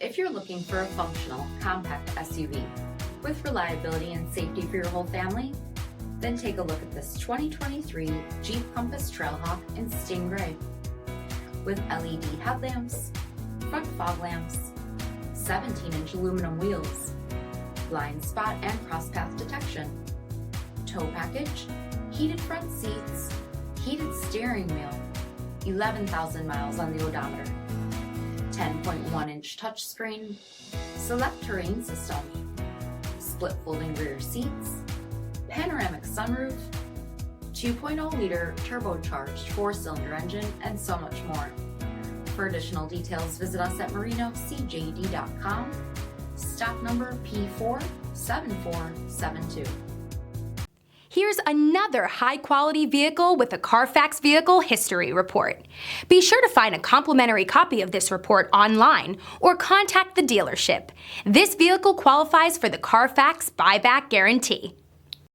If you're looking for a functional, compact SUV with reliability and safety for your whole family, then take a look at this 2023 Jeep Compass Trailhawk in Stingray. With LED headlamps, front fog lamps, 17-inch aluminum wheels, blind spot and cross-path detection, tow package, heated front seats, heated steering wheel, 11,000 miles on the odometer, 10.1-inch touchscreen, SELEC-TERRAIN system, split folding rear seats, panoramic sunroof, 2.0-liter turbocharged 4-cylinder engine, and so much more. For additional details, visit us at marinocjd.com, stock number P47472. Here's another high-quality vehicle with a CARFAX Vehicle History Report. Be sure to find a complimentary copy of this report online or contact the dealership. This vehicle qualifies for the CARFAX Buyback Guarantee.